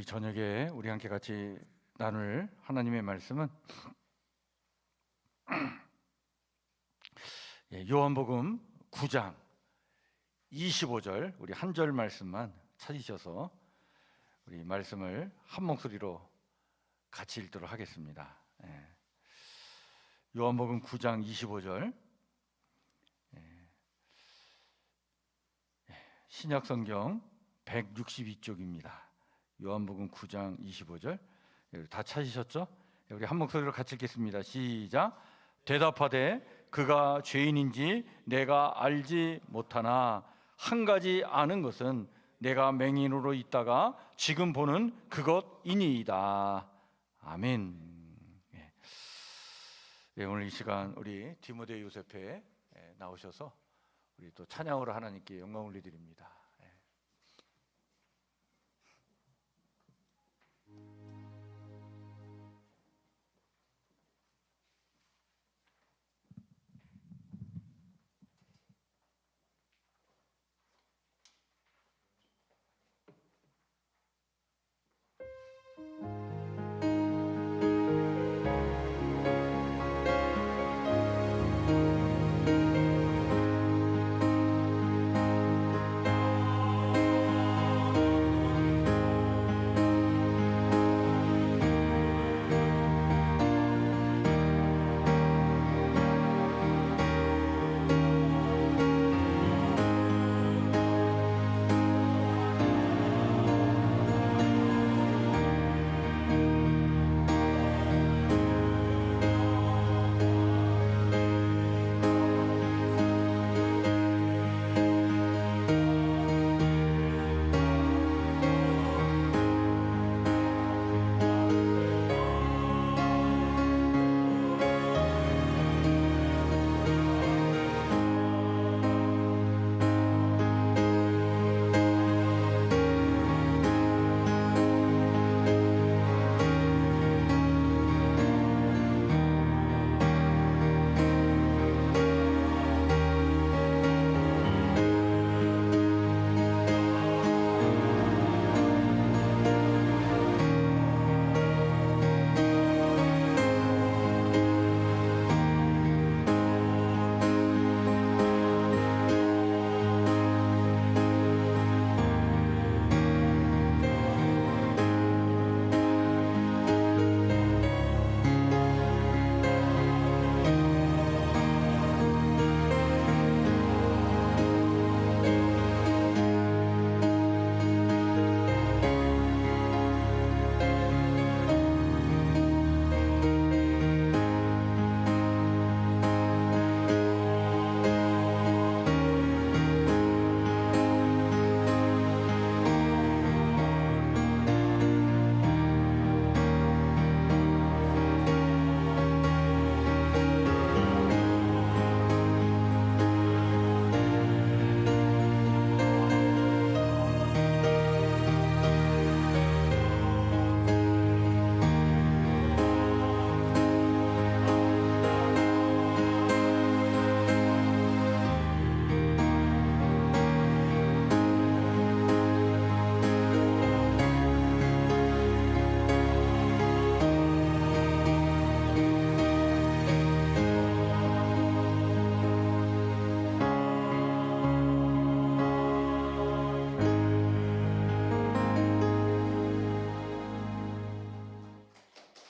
우리 저녁에 우리 함께 같이 나눌 하나님의 말씀은 요한복음 9장 25절 우리 한 절 말씀만 찾으셔서 우리 말씀을 한 목소리로 같이 읽도록 하겠습니다. 요한복음 9장 25절 신약성경 162쪽입니다. 요한복음 9장 25절 다 찾으셨죠? 우리 한 목소리로 같이 읽겠습니다. 시작. 대답하되 그가 죄인인지 내가 알지 못하나 한 가지 아는 것은 내가 맹인으로 있다가 지금 보는 그것이니이다. 아멘. 오늘 이 시간 우리 디모데 요셉회 나오셔서 우리 또 찬양으로 하나님께 영광 올려드립니다.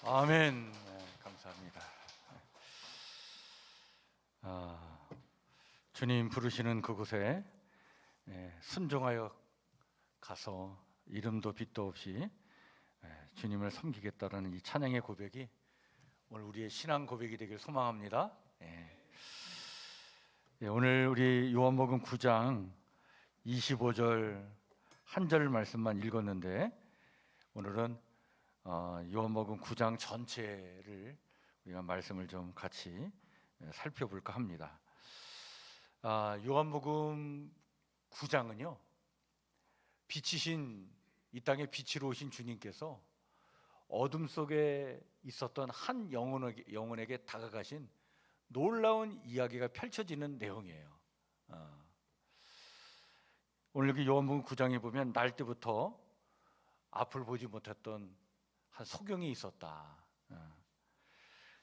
아멘. 감사합니다. 주님 부르시는 그곳에 순종하여 가서 이름도 빛도 없이 주님을 섬기겠다라는 이 찬양의 고백이 오늘 우리의 신앙 고백이 되길 소망합니다. 오늘 우리 요한복음 9장 25절 한 절 말씀만 읽었는데 오늘은 요한복음 9장 전체를 우리가 말씀을 좀 같이 살펴볼까 합니다. 요한복음 9장은요, 빛이신 이 땅에 빛으로 오신 주님께서 어둠 속에 있었던 한 영혼에게 다가가신 놀라운 이야기가 펼쳐지는 내용이에요. 오늘 여기 요한복음 9장에 보면 날 때부터 앞을 보지 못했던 한 소경이 있었다.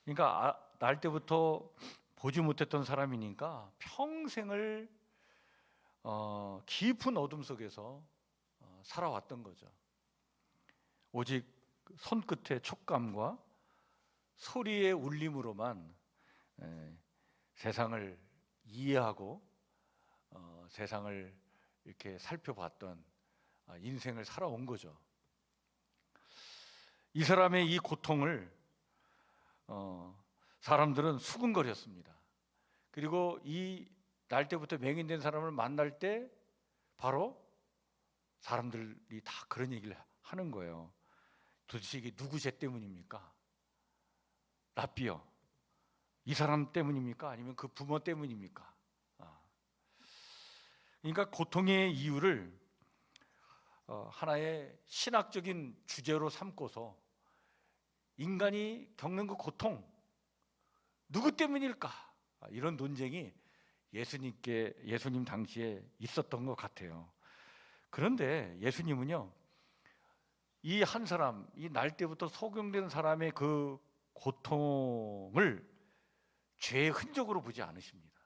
그러니까 날 때부터 보지 못했던 사람이니까 평생을 깊은 어둠 속에서 살아왔던 거죠. 오직 손끝의 촉감과 소리의 울림으로만 세상을 이해하고 세상을 이렇게 살펴봤던 인생을 살아온 거죠. 이 사람의 이 고통을 사람들은 수근거렸습니다. 그리고 이 날 때부터 맹인된 사람을 만날 때 바로 사람들이 다 그런 얘기를 하는 거예요. 도대체 이게 누구 죄 때문입니까? 랍비요, 이 사람 때문입니까? 아니면 그 부모 때문입니까? 그러니까 고통의 이유를 하나의 신학적인 주제로 삼고서 인간이 겪는 그 고통, 누구 때문일까? 이런 논쟁이 예수님 당시에 있었던 것 같아요. 그런데 예수님은요, 이 한 사람, 이 날 때부터 소경된 사람의 그 고통을 죄의 흔적으로 보지 않으십니다.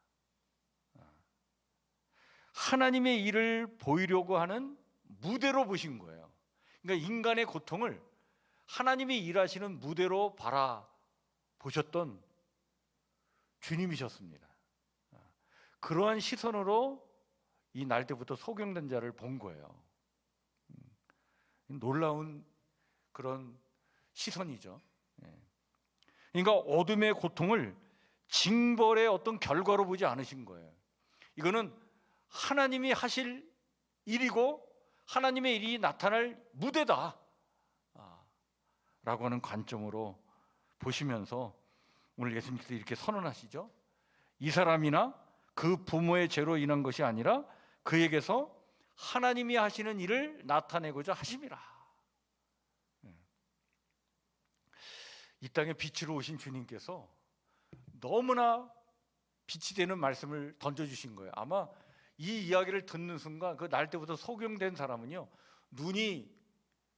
하나님의 일을 보이려고 하는 무대로 보신 거예요. 그러니까 인간의 고통을 하나님이 일하시는 무대로 바라보셨던 주님이셨습니다. 그러한 시선으로 이 날 때부터 소경된 자를 본 거예요. 놀라운 그런 시선이죠. 그러니까 어둠의 고통을 징벌의 어떤 결과로 보지 않으신 거예요. 이거는 하나님이 하실 일이고 하나님의 일이 나타날 무대다 라고 하는 관점으로 보시면서 오늘 예수님께서 이렇게 선언하시죠. 이 사람이나 그 부모의 죄로 인한 것이 아니라 그에게서 하나님이 하시는 일을 나타내고자 하심이라. 이 땅에 빛으로 오신 주님께서 너무나 빛이 되는 말씀을 던져주신 거예요. 아마 이 이야기를 듣는 순간 그 날 때부터 소경된 사람은요,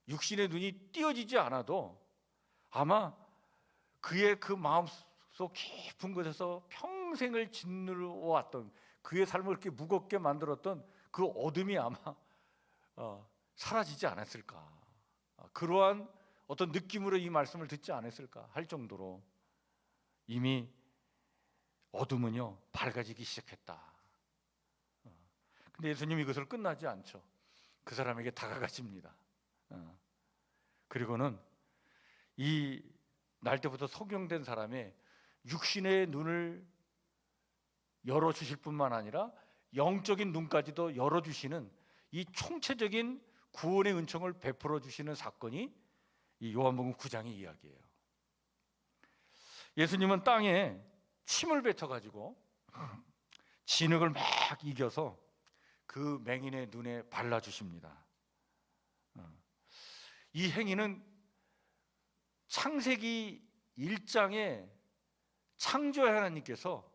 육신의 눈이 띄어지지 않아도 아마 그의 그 마음속 깊은 곳에서 평생을 짓누르 왔던 그의 삶을 이렇게 무겁게 만들었던 그 어둠이 아마 사라지지 않았을까, 그러한 어떤 느낌으로 이 말씀을 듣지 않았을까 할 정도로 이미 어둠은요 밝아지기 시작했다. 근데 예수님이 이것을 끝나지 않죠. 그 사람에게 다가가십니다. 그리고는 이 날 때부터 소경된 사람의 육신의 눈을 열어주실 뿐만 아니라 영적인 눈까지도 열어주시는 이 총체적인 구원의 은총을 베풀어 주시는 사건이 이 요한복음 9장의 이야기예요. 예수님은 땅에 침을 뱉어가지고 진흙을 막 이겨서 그 맹인의 눈에 발라주십니다. 이 행위는 창세기 1장에 창조의 하나님께서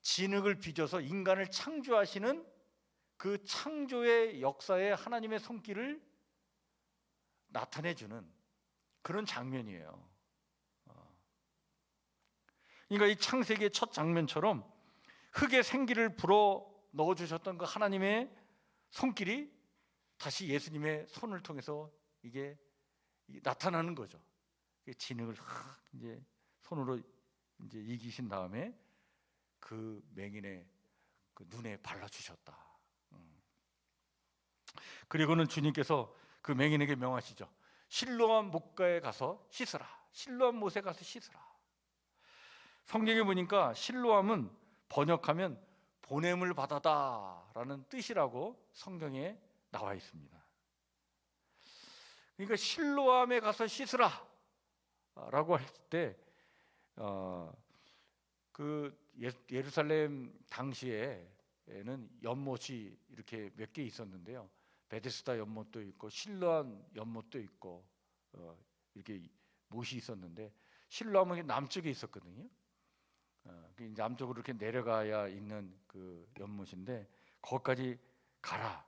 진흙을 빚어서 인간을 창조하시는 그 창조의 역사에 하나님의 손길을 나타내주는 그런 장면이에요. 그러니까 이 창세기의 첫 장면처럼 흙에 생기를 불어 넣어주셨던 그 하나님의 손길이 다시 예수님의 손을 통해서 이게 나타나는 거죠. 진흙을 이제 손으로 이제 이기신 다음에 그 맹인의 그 눈에 발라주셨다. 그리고는 주님께서 그 맹인에게 명하시죠. 실로암 못가에 가서 씻으라. 실로암 못에 가서 씻으라. 성경에 보니까 실로암은 번역하면 보냄을 받아다라는 뜻이라고 성경에 나와 있습니다. 그러니까 실로암에 가서 씻으라 라고 할 때 그 예루살렘 당시에는 연못이 이렇게 몇 개 있었는데요. 베데스다 연못도 있고 실로암 연못도 있고 이렇게 못이 있었는데 실로암은 남쪽에 있었거든요. 남쪽으로 이렇게 내려가야 있는 그 연못인데 거기까지 가라,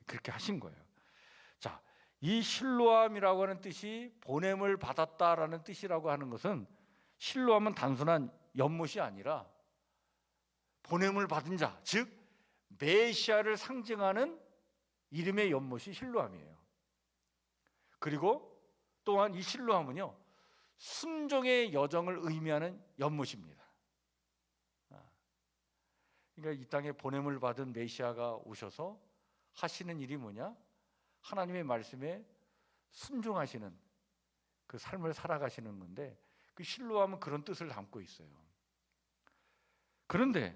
그렇게 하신 거예요. 자, 이 실로암이라고 하는 뜻이 보냄을 받았다라는 뜻이라고 하는 것은, 실로암은 단순한 연못이 아니라 보냄을 받은 자, 즉 메시아를 상징하는 이름의 연못이 실로암이에요. 그리고 또한 이 실로암은요, 순종의 여정을 의미하는 연못입니다. 그러니까 이 땅에 보냄을 받은 메시아가 오셔서 하시는 일이 뭐냐? 하나님의 말씀에 순종하시는 그 삶을 살아가시는 건데, 그 실로암은 그런 뜻을 담고 있어요. 그런데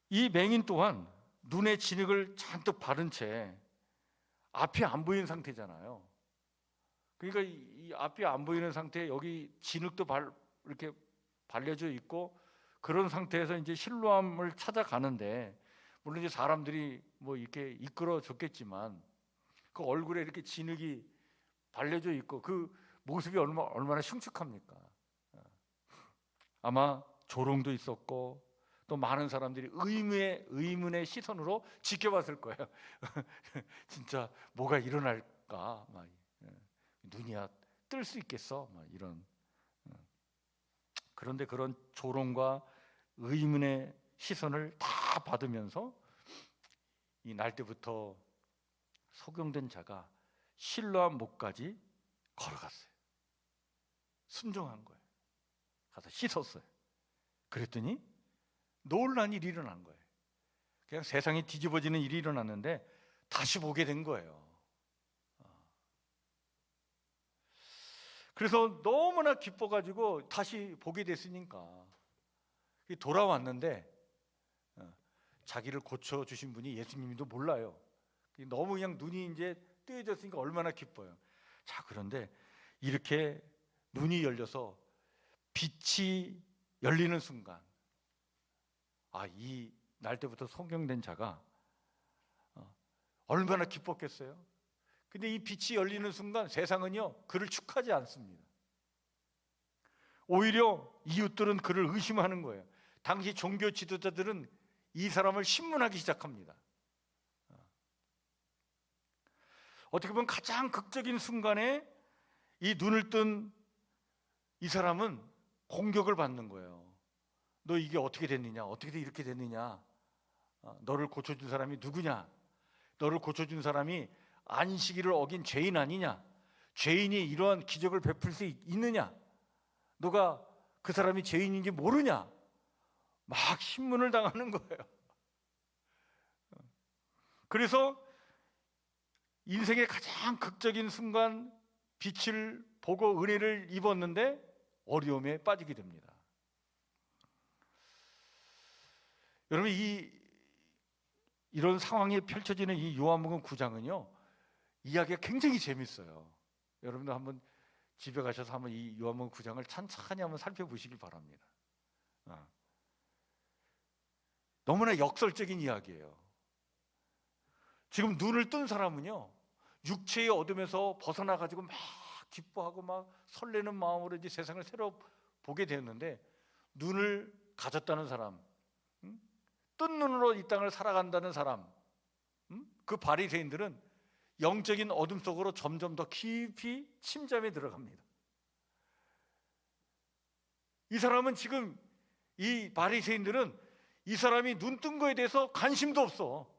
이 맹인 또한 눈에 진흙을 잔뜩 바른 채 앞이 안 보이는 상태잖아요. 그러니까 이 앞이 안 보이는 상태에 여기 진흙도 이렇게 발려져 있고, 그런 상태에서 이제 실로암을 찾아가는데, 물론 이제 사람들이 뭐 이렇게 이끌어 줬겠지만 그 얼굴에 이렇게 진흙이 발려져 있고 그 모습이 얼마나 흉측합니까? 아마 조롱도 있었고, 또 많은 사람들이 의문의 시선으로 지켜봤을 거예요. 진짜 뭐가 일어날까? 막, 눈이야 뜰 수 있겠어? 막 이런. 그런데 그런 조롱과 의문의 시선을 다 받으면서 이 날때부터 소경된 자가 실로암 목까지 걸어갔어요. 순종한 거예요. 가서 씻었어요. 그랬더니 놀란 일이 일어난 거예요. 그냥 세상이 뒤집어지는 일이 일어났는데 다시 보게 된 거예요. 그래서 너무나 기뻐가지고 다시 보게 됐으니까 돌아왔는데, 자기를 고쳐주신 분이 예수님도 몰라요. 너무 그냥 눈이 이제 뜨여졌으니까 얼마나 기뻐요. 자, 그런데 이렇게 눈이 열려서 빛이 열리는 순간, 이 날때부터 소경된 자가 얼마나 기뻤겠어요. 근데 이 빛이 열리는 순간 세상은요, 그를 축하지 않습니다. 오히려 이웃들은 그를 의심하는 거예요. 당시 종교 지도자들은 이 사람을 신문하기 시작합니다. 어떻게 보면 가장 극적인 순간에 이 눈을 뜬 이 사람은 공격을 받는 거예요. 너 이게 어떻게 됐느냐? 어떻게 이렇게 됐느냐? 너를 고쳐준 사람이 누구냐? 너를 고쳐준 사람이 안식일을 어긴 죄인 아니냐? 죄인이 이러한 기적을 베풀 수 있느냐? 너가 그 사람이 죄인인지 모르냐? 막 신문을 당하는 거예요. 그래서 인생의 가장 극적인 순간 빛을 보고 은혜를 입었는데 어려움에 빠지게 됩니다. 여러분, 이런 상황이 펼쳐지는 이 요한복음 9장은요, 이야기가 굉장히 재밌어요. 여러분도 한번 집에 가셔서 한번 이 요한복음 9장을 천천히 한번 살펴보시길 바랍니다. 너무나 역설적인 이야기예요. 지금 눈을 뜬 사람은요, 육체의 어둠에서 벗어나가지고 막 기뻐하고 막 설레는 마음으로 이제 세상을 새로 보게 되었는데, 눈을 가졌다는 사람, 뜬 눈으로 이 땅을 살아간다는 사람, 그 바리새인들은 영적인 어둠 속으로 점점 더 깊이 침잠에 들어갑니다. 이 사람은 지금, 이 바리새인들은 이 사람이 눈 뜬 거에 대해서 관심도 없어.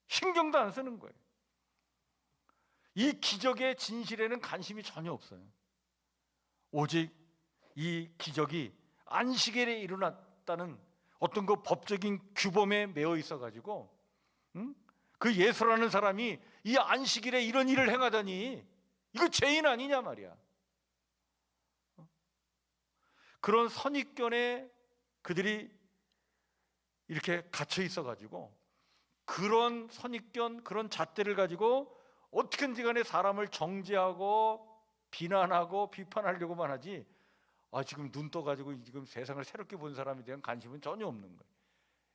신경도 안 쓰는 거예요. 이 기적의 진실에는 관심이 전혀 없어요. 오직 이 기적이 안식일에 일어났다는 어떤 그 법적인 규범에 매여 있어가지고, 그 예수라는 사람이 이 안식일에 이런 일을 행하다니 이거 죄인 아니냐 말이야. 그런 선입견에 그들이 이렇게 갇혀 있어가지고, 그런 선입견, 그런 잣대를 가지고 어떻게든지 간에 사람을 정죄하고 비난하고 비판하려고만 하지, 지금 눈 떠가지고 지금 세상을 새롭게 본 사람에 대한 관심은 전혀 없는 거예요.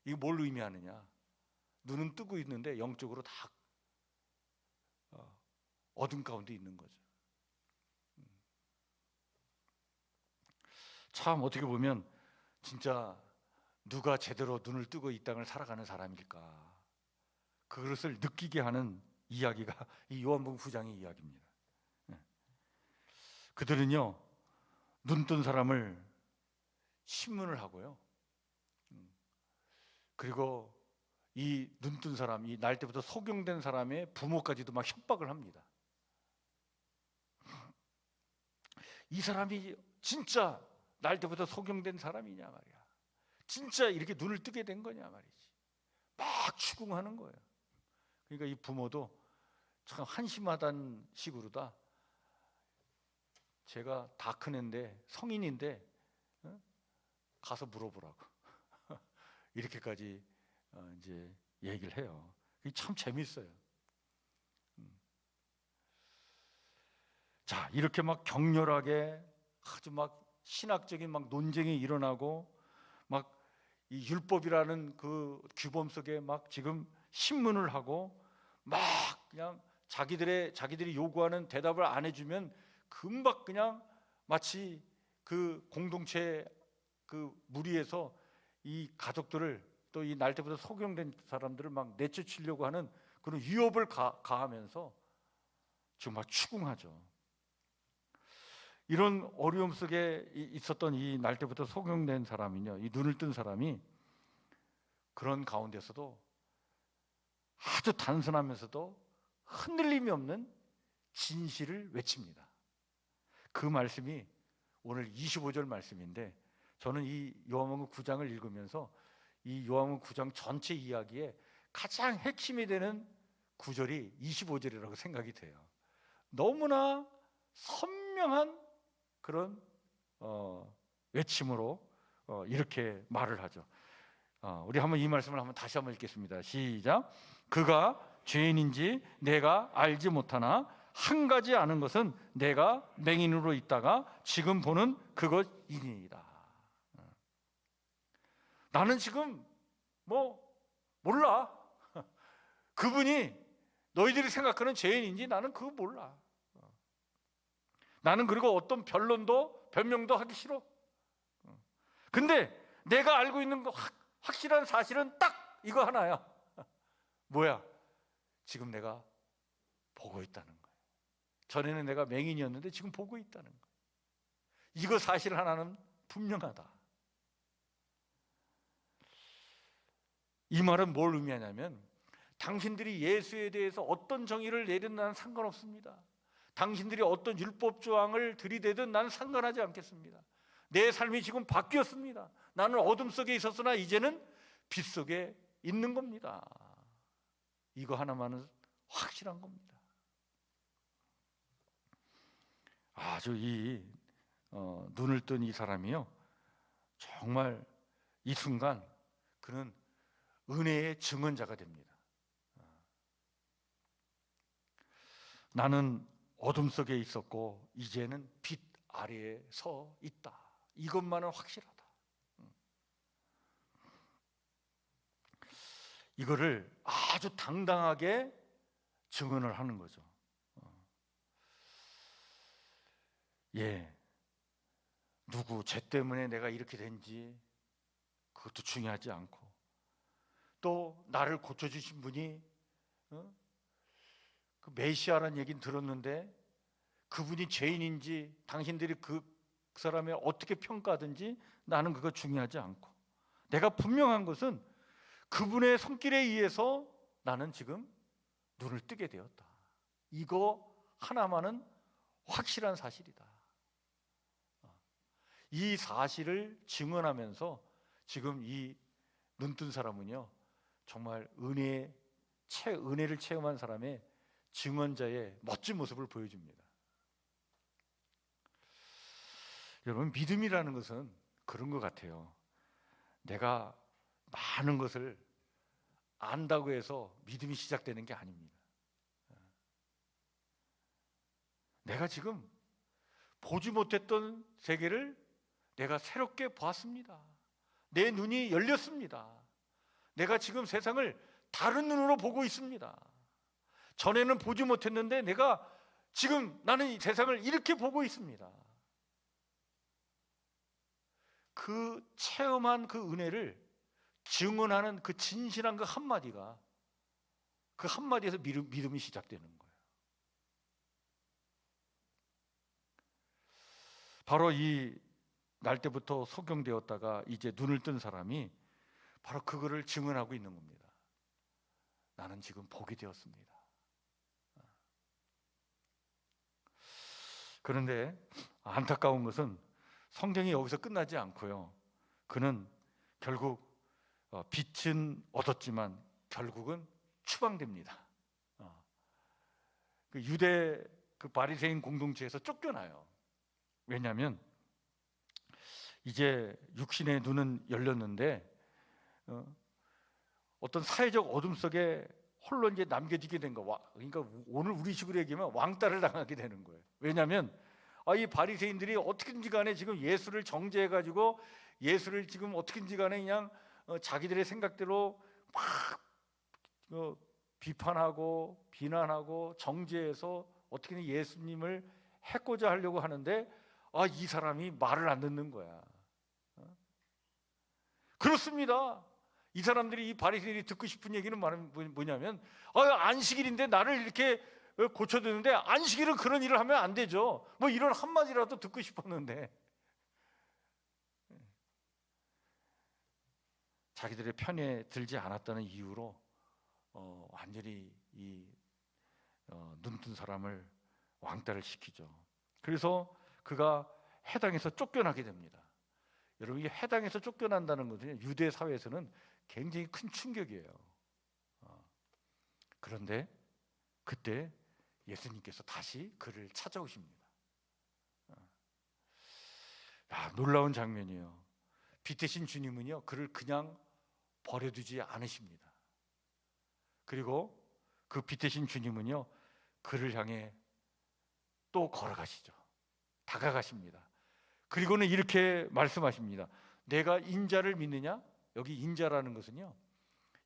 이게 뭘 의미하느냐? 눈은 뜨고 있는데 영적으로 다 어둠 가운데 있는 거죠. 참, 어떻게 보면 진짜 누가 제대로 눈을 뜨고 이 땅을 살아가는 사람일까? 그것을 느끼게 하는 이야기가 이 요한복음 9장의 이야기입니다. 그들은요, 눈뜬 사람을 신문을 하고요, 그리고 이 눈뜬 사람, 이 날 때부터 소경된 사람의 부모까지도 막 협박을 합니다. 이 사람이 진짜 날 때부터 소경된 사람이냐 말이야, 진짜 이렇게 눈을 뜨게 된 거냐 말이지, 막 추궁하는 거예요. 그러니까 이 부모도 참 한심하다는 식으로다, 제가 다 큰 애인데, 성인인데 가서 물어보라고 이렇게까지 이제 얘기를 해요. 이게 참 재밌어요. 자, 이렇게 막 격렬하게 아주 막 신학적인 막 논쟁이 일어나고, 막 이 율법이라는 그 규범 속에 막 지금 신문을 하고, 막 그냥 자기들이 요구하는 대답을 안 해주면 금방 그냥 마치 그 공동체 그 무리에서 이 가족들을, 또 이 날 때부터 소경된 사람들을 막 내쫓으려고 하는 그런 위협을 가하면서 정말 추궁하죠. 이런 어려움 속에 있었던 이 날 때부터 소경된 사람이요, 이 눈을 뜬 사람이 그런 가운데서도 아주 단순하면서도 흔들림이 없는 진실을 외칩니다. 그 말씀이 오늘 25절 말씀인데, 저는 이 요한복음 9장을 읽으면서 이 요한복음 9장 전체 이야기에 가장 핵심이 되는 구절이 25절이라고 생각이 돼요. 너무나 선명한 그런 외침으로 이렇게 말을 하죠. 우리 한번 이 말씀을 한번 다시 한번 읽겠습니다. 시작. 그가 죄인인지 내가 알지 못하나 한 가지 아는 것은 내가 맹인으로 있다가 지금 보는 그것이니이다. 나는 지금 몰라. 그분이 너희들이 생각하는 죄인인지 나는 그거 몰라. 나는 그리고 어떤 변명도 하기 싫어. 근데 내가 알고 있는 거 확실한 사실은 딱 이거 하나야. 뭐야? 지금 내가 보고 있다는 거예요. 전에는 내가 맹인이었는데 지금 보고 있다는 거예요. 이거 사실 하나는 분명하다. 이 말은 뭘 의미하냐면, 당신들이 예수에 대해서 어떤 정의를 내든 나는 상관없습니다. 당신들이 어떤 율법 조항을 들이대든 나는 상관하지 않겠습니다. 내 삶이 지금 바뀌었습니다. 나는 어둠 속에 있었으나 이제는 빛 속에 있는 겁니다. 이거 하나만은 확실한 겁니다. 아주 이 눈을 뜬 이 사람이요, 정말 이 순간 그는 은혜의 증언자가 됩니다. 나는 어둠 속에 있었고 이제는 빛 아래에 서 있다. 이것만은 확실하다. 이거를 아주 당당하게 증언을 하는 거죠. 누구 죄 때문에 내가 이렇게 된지 그것도 중요하지 않고, 또 나를 고쳐주신 분이 그 메시아라는 얘기는 들었는데 그분이 죄인인지 당신들이 그 사람을 어떻게 평가하든지 나는 그거 중요하지 않고, 내가 분명한 것은 그분의 손길에 의해서 나는 지금 눈을 뜨게 되었다. 이거 하나만은 확실한 사실이다. 이 사실을 증언하면서 지금 이 눈뜬 사람은요, 정말 은혜를 체험한 사람의 증언자의 멋진 모습을 보여줍니다. 여러분, 믿음이라는 것은 그런 것 같아요. 내가 많은 것을 안다고 해서 믿음이 시작되는 게 아닙니다. 내가 지금 보지 못했던 세계를 내가 새롭게 보았습니다. 내 눈이 열렸습니다. 내가 지금 세상을 다른 눈으로 보고 있습니다. 전에는 보지 못했는데 나는 이 세상을 이렇게 보고 있습니다. 그 체험한 그 은혜를 증언하는 그 진실한 그 한마디가 그 한마디에서 믿음이 시작되는 거예요. 바로 이 날 때부터 소경되었다가 이제 눈을 뜬 사람이 바로 그거를 증언하고 있는 겁니다. 나는 지금 복이 되었습니다. 그런데 안타까운 것은 성경이 여기서 끝나지 않고요. 그는 결국 빛은 얻었지만 결국은 추방됩니다. 그 유대 그 바리새인 공동체에서 쫓겨나요. 왜냐하면 이제 육신의 눈은 열렸는데 어떤 사회적 어둠 속에 홀로 이제 남겨지게 된 거. 그러니까 오늘 우리 식으로 얘기하면 왕따를 당하게 되는 거예요. 왜냐하면 이 바리새인들이 어떻게든지 간에 지금 예수를 정죄해 가지고 예수를 지금 어떻게든지 간에 그냥 자기들의 생각대로 막 비판하고 비난하고 정죄해서 어떻게든 예수님을 해코자 하려고 하는데 이 사람이 말을 안 듣는 거야. 그렇습니다. 이 사람들이 이 바리새인들이 듣고 싶은 얘기는 뭐냐면 안식일인데 나를 이렇게 고쳐드는데 안식일은 그런 일을 하면 안 되죠. 뭐 이런 한마디라도 듣고 싶었는데 자기들의 편에 들지 않았다는 이유로 완전히 이 눈뜬 사람을 왕따를 시키죠. 그래서 그가 해당에서 쫓겨나게 됩니다. 여러분, 이게 해당에서 쫓겨난다는 것은 유대 사회에서는 굉장히 큰 충격이에요. 그런데 그때 예수님께서 다시 그를 찾아오십니다. 놀라운 장면이에요. 빛 대신 주님은요, 그를 그냥 버려두지 않으십니다. 그리고 그 빛 대신 주님은요, 그를 향해 또 걸어가시죠. 다가가십니다. 그리고는 이렇게 말씀하십니다. 내가 인자를 믿느냐? 여기 인자라는 것은요,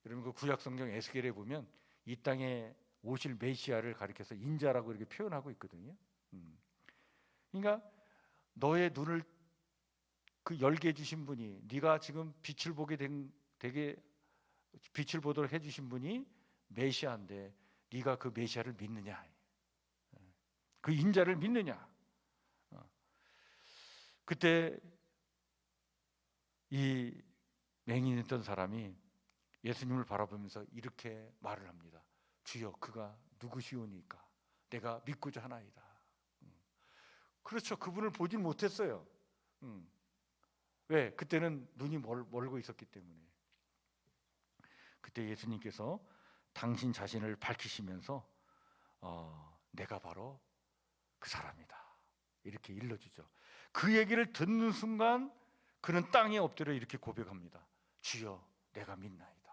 여러분 그 구약성경 에스겔에 보면 이 땅에 오실 메시아를 가리켜서 인자라고 이렇게 표현하고 있거든요. 그러니까 너의 눈을 열게 해주신 분이, 네가 지금 빛을 보게 되게 빛을 보도록 해주신 분이 메시아인데 네가 그 메시아를 믿느냐? 그 인자를 믿느냐? 그때 이 맹인했던 사람이 예수님을 바라보면서 이렇게 말을 합니다. 주여, 그가 누구시오니까 내가 믿고자 하나이다. 그렇죠. 그분을 보질 못했어요. 왜? 그때는 눈이 멀고 있었기 때문에. 그때 예수님께서 당신 자신을 밝히시면서 내가 바로 그 사람이다, 이렇게 일러주죠. 그 얘기를 듣는 순간 그는 땅에 엎드려 이렇게 고백합니다. 주여, 내가 믿나이다.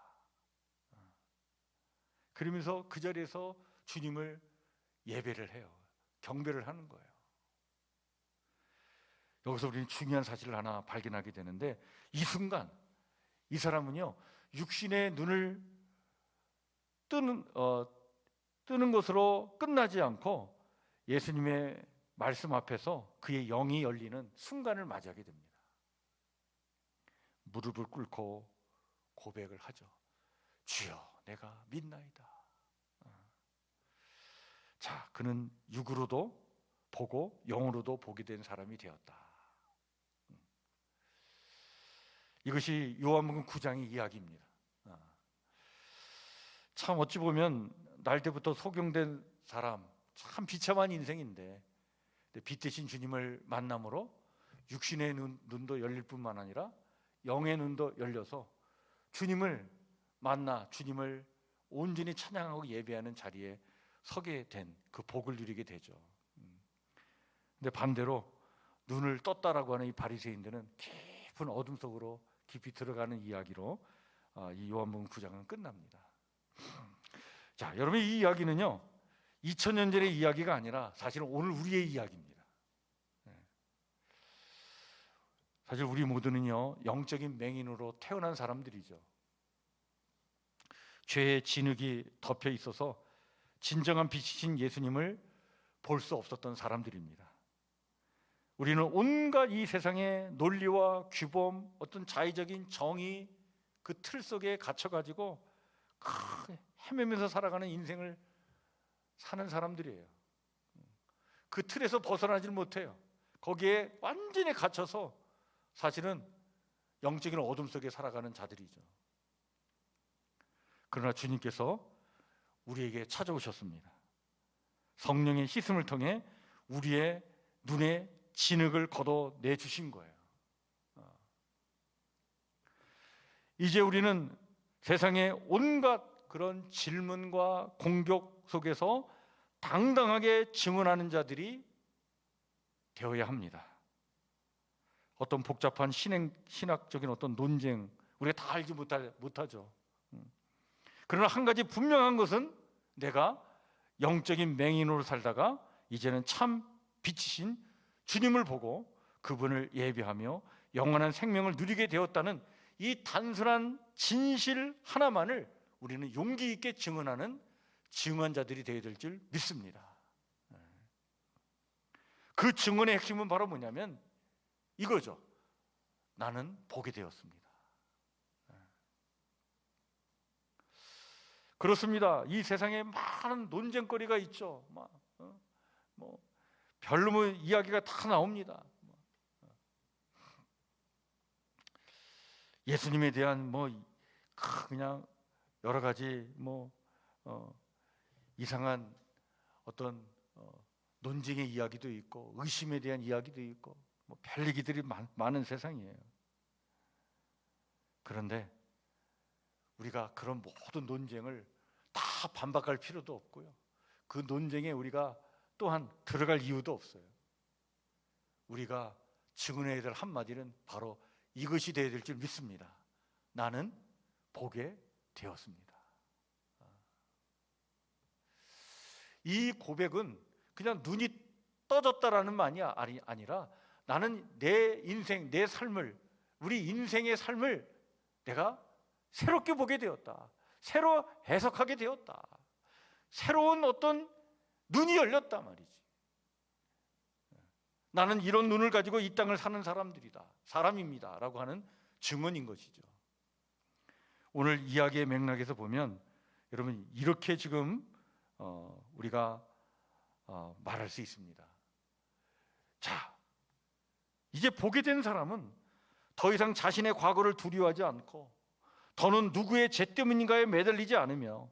그러면서 그 자리에서 주님을 예배를 해요. 경배를 하는 거예요. 여기서 우리는 중요한 사실을 하나 발견하게 되는데, 이 순간 이 사람은요, 육신의 눈을 뜨는 것으로 끝나지 않고 예수님의 말씀 앞에서 그의 영이 열리는 순간을 맞이하게 됩니다. 무릎을 꿇고 고백을 하죠. 주여, 내가 믿나이다. 자, 그는 육으로도 보고 영으로도 보게 된 사람이 되었다. 이것이 요한복음 9장의 이야기입니다. 참 어찌 보면 날 때부터 소경된 사람, 참 비참한 인생인데 빛 대신 주님을 만남으로 육신의 눈도 열릴 뿐만 아니라 영의 눈도 열려서 주님을 만나 주님을 온전히 찬양하고 예배하는 자리에 서게 된 그 복을 누리게 되죠. 근데 반대로 눈을 떴다라고 하는 이 바리새인들은 깊은 어둠 속으로 깊이 들어가는 이야기로 이 요한복음 9장은 끝납니다. 자, 여러분, 이 이야기는요 2000년 전의 이야기가 아니라 사실은 오늘 우리의 이야기입니다. 사실 우리 모두는요 영적인 맹인으로 태어난 사람들이죠. 죄의 진흙이 덮여 있어서 진정한 빛이신 예수님을 볼 수 없었던 사람들입니다. 우리는 온갖 이 세상의 논리와 규범, 어떤 자의적인 정의 그 틀 속에 갇혀가지고 헤매면서 살아가는 인생을 사는 사람들이에요. 그 틀에서 벗어나질 못해요. 거기에 완전히 갇혀서 사실은 영적인 어둠 속에 살아가는 자들이죠. 그러나 주님께서 우리에게 찾아오셨습니다. 성령의 씻음을 통해 우리의 눈에 진흙을 걷어내 주신 거예요. 이제 우리는 세상의 온갖 그런 질문과 공격 속에서 당당하게 증언하는 자들이 되어야 합니다. 어떤 복잡한 신학적인 어떤 논쟁 우리가 다 알지 못하죠. 그러나 한 가지 분명한 것은 내가 영적인 맹인으로 살다가 이제는 참 빛이신 주님을 보고 그분을 예배하며 영원한 생명을 누리게 되었다는 이 단순한 진실 하나만을 우리는 용기 있게 증언하는 증언자들이 되어야 될 줄 믿습니다. 그 증언의 핵심은 바로 뭐냐면 이거죠. 나는 보게 되었습니다. 그렇습니다. 이 세상에 많은 논쟁거리가 있죠. 별로 이야기가 다 나옵니다. 예수님에 대한 그냥 여러 가지 이상한 어떤 논쟁의 이야기도 있고 의심에 대한 이야기도 있고 별 얘기들이 많은 세상이에요. 그런데 우리가 그런 모든 논쟁을 다 반박할 필요도 없고요. 그 논쟁에 우리가 또한 들어갈 이유도 없어요. 우리가 증언해야 될 한마디는 바로 이것이 되어야 될 줄 믿습니다. 나는 보게 되었습니다. 이 고백은 그냥 눈이 떠졌다라는 말이 아니라 나는 내 인생, 내 삶을, 우리 인생의 삶을 내가 새롭게 보게 되었다. 새로 해석하게 되었다. 새로운 어떤 눈이 열렸다 말이지. 나는 이런 눈을 가지고 이 땅을 사는 사람입니다 라고 하는 증언인 것이죠. 오늘 이야기의 맥락에서 보면 여러분 이렇게 지금 우리가 말할 수 있습니다. 자, 이제 보게 된 사람은 더 이상 자신의 과거를 두려워하지 않고 더는 누구의 죄 때문인가에 매달리지 않으며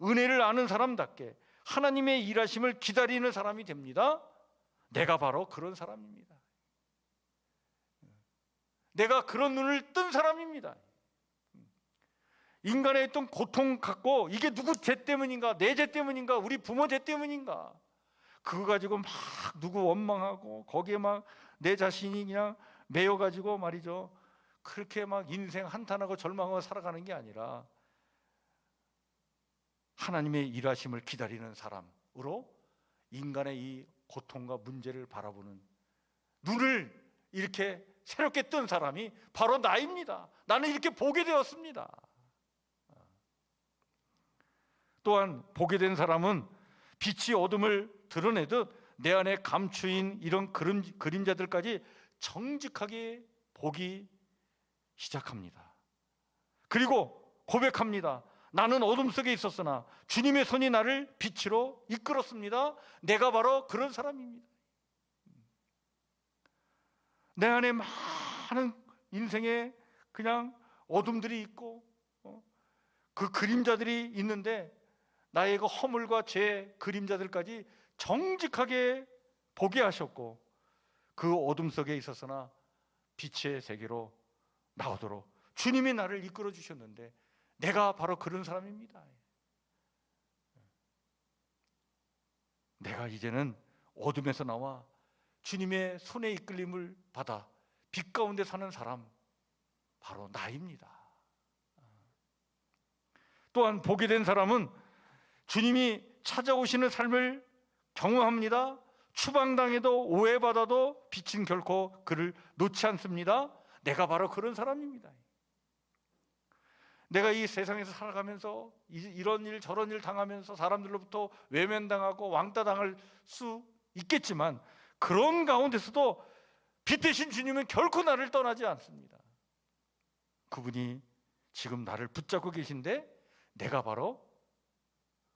은혜를 아는 사람답게 하나님의 일하심을 기다리는 사람이 됩니다. 내가 바로 그런 사람입니다. 내가 그런 눈을 뜬 사람입니다. 인간의 어떤 고통 갖고 이게 누구 죄 때문인가, 내 죄 때문인가, 우리 부모 죄 때문인가, 그거 가지고 막 누구 원망하고 거기에 막 내 자신이 그냥 매여가지고 말이죠. 그렇게 막 인생 한탄하고 절망하고 살아가는 게 아니라 하나님의 일하심을 기다리는 사람으로 인간의 이 고통과 문제를 바라보는 눈을 이렇게 새롭게 뜬 사람이 바로 나입니다. 나는 이렇게 보게 되었습니다. 또한 보게 된 사람은 빛이 어둠을 드러내듯 내 안에 감추인 이런 그림자들까지 정직하게 보기 시작합니다. 그리고 고백합니다. 나는 어둠 속에 있었으나 주님의 손이 나를 빛으로 이끌었습니다. 내가 바로 그런 사람입니다. 내 안에 많은 인생에 그냥 어둠들이 있고 그 그림자들이 있는데 나의 그 허물과 죄 그림자들까지 정직하게 보게 하셨고 그 어둠 속에 있었으나 빛의 세계로 나오도록 주님이 나를 이끌어 주셨는데 내가 바로 그런 사람입니다. 내가 이제는 어둠에서 나와 주님의 손에 이끌림을 받아 빛 가운데 사는 사람 바로 나입니다. 또한 보게 된 사람은 주님이 찾아오시는 삶을 경험합니다. 추방당해도 오해받아도 빛은 결코 그를 놓지 않습니다. 내가 바로 그런 사람입니다. 내가 이 세상에서 살아가면서 이런 일 저런 일 당하면서 사람들로부터 외면당하고 왕따당할 수 있겠지만 그런 가운데서도 빛 대신 주님은 결코 나를 떠나지 않습니다. 그분이 지금 나를 붙잡고 계신데 내가 바로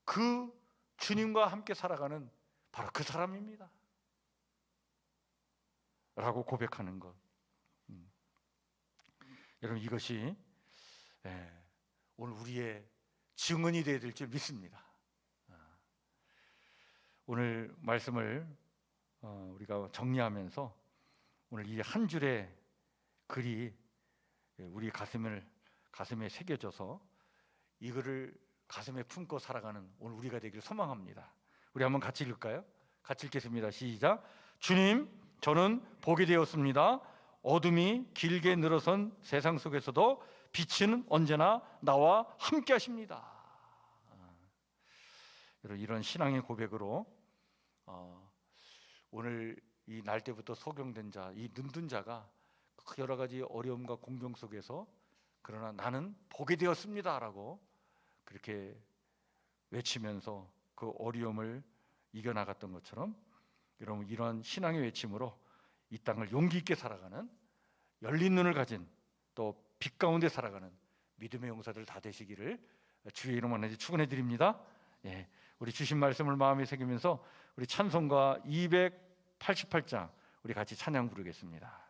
그 주님과 함께 살아가는 바로 그 사람입니다 라고 고백하는 것. 여러분, 이것이 오늘 우리의 증언이 되어야 될 줄 믿습니다. 오늘 말씀을 우리가 정리하면서 오늘 이 한 줄의 글이 우리 가슴에 새겨져서 이거를 가슴에 품고 살아가는 오늘 우리가 되기를 소망합니다. 우리 한번 같이 읽을까요? 같이 읽겠습니다. 시작. 주님, 저는 보게 되었습니다. 어둠이 길게 늘어선 세상 속에서도 빛은 언제나 나와 함께 하십니다. 이런 신앙의 고백으로 오늘 이 날 때부터 소경된 자, 이 눈뜬 자가 여러 가지 어려움과 공경 속에서 그러나 나는 보게 되었습니다 라고 그렇게 외치면서 그 어려움을 이겨나갔던 것처럼, 여러분, 이런 신앙의 외침으로 이 땅을 용기 있게 살아가는 열린 눈을 가진, 또 빛 가운데 살아가는 믿음의 용사들 다 되시기를 주의 이름으로 축원해 드립니다. 우리 주신 말씀을 마음에 새기면서 우리 찬송가 288장 우리 같이 찬양 부르겠습니다.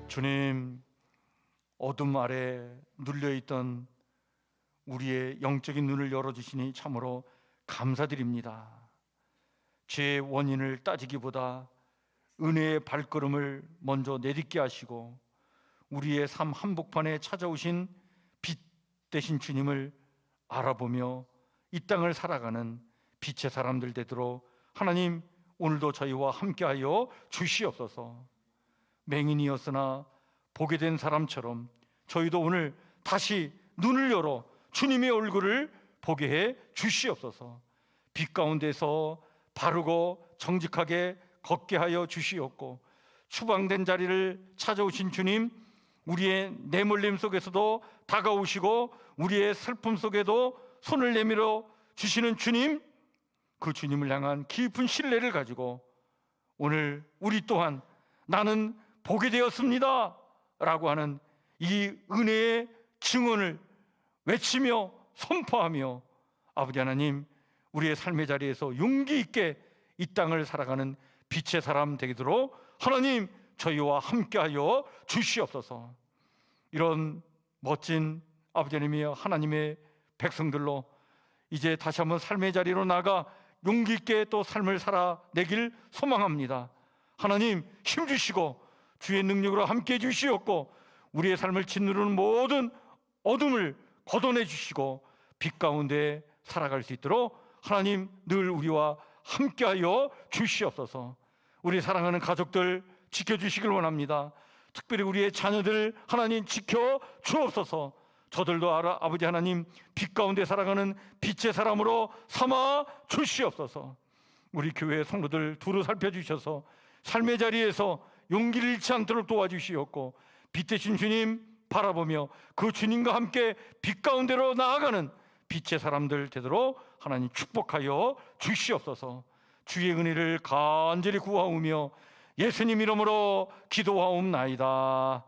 주님, 어둠 아래 눌려있던 우리의 영적인 눈을 열어주시니 참으로 감사드립니다. 죄의 원인을 따지기보다 은혜의 발걸음을 먼저 내딛게 하시고 우리의 삶 한복판에 찾아오신 빛 되신 주님을 알아보며 이 땅을 살아가는 빛의 사람들 되도록 하나님, 오늘도 저희와 함께하여 주시옵소서. 맹인이었으나 보게 된 사람처럼 저희도 오늘 다시 눈을 열어 주님의 얼굴을 보게 해 주시옵소서. 빛 가운데서 바르고 정직하게 걷게 하여 주시옵고, 추방된 자리를 찾아오신 주님, 우리의 내몰림 속에서도 다가오시고 우리의 슬픔 속에도 손을 내밀어 주시는 주님, 그 주님을 향한 깊은 신뢰를 가지고 오늘 우리 또한 나는 보게 되었습니다 라고 하는 이 은혜의 증언을 외치며 선포하며 아버지 하나님, 우리의 삶의 자리에서 용기 있게 이 땅을 살아가는 빛의 사람 되도록 하나님 저희와 함께하여 주시옵소서. 이런 멋진 아버지 하나님이여 하나님의 백성들로 이제 다시 한번 삶의 자리로 나가 용기 있게 또 삶을 살아내길 소망합니다. 하나님 힘주시고 주의 능력으로 함께해 주시옵고 우리의 삶을 짓누르는 모든 어둠을 걷어내 주시고 빛 가운데 살아갈 수 있도록 하나님 늘 우리와 함께하여 주시옵소서. 우리 사랑하는 가족들 지켜주시길 원합니다. 특별히 우리의 자녀들 하나님 지켜 주옵소서. 저들도 아버지 하나님 빛 가운데 살아가는 빛의 사람으로 삼아 주시옵소서. 우리 교회 성도들 두루 살펴주셔서 삶의 자리에서 용기를 잃지 않도록 도와주시옵고 빛 대신 주님 바라보며 그 주님과 함께 빛 가운데로 나아가는 빛의 사람들 되도록 하나님 축복하여 주시옵소서. 주의 은혜를 간절히 구하오며 예수님 이름으로 기도하옵나이다.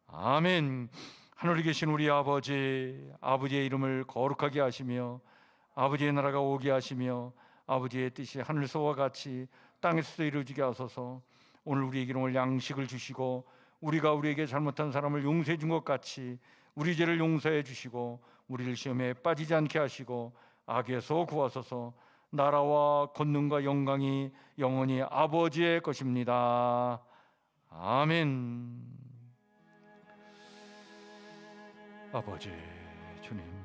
아멘. 하늘에 계신 우리 아버지, 아버지의 이름을 거룩하게 하시며 아버지의 나라가 오게 하시며 아버지의 뜻이 하늘에서와 같이 땅에서도 이루어지게 하소서. 오늘 우리에게 오늘 양식을 주시고 우리가 우리에게 잘못한 사람을 용서해 준 것 같이 우리 죄를 용서해 주시고 우리를 시험에 빠지지 않게 하시고 악에서 구하소서. 나라와 권능과 영광이 영원히 아버지의 것입니다. 아멘. 아버지 주님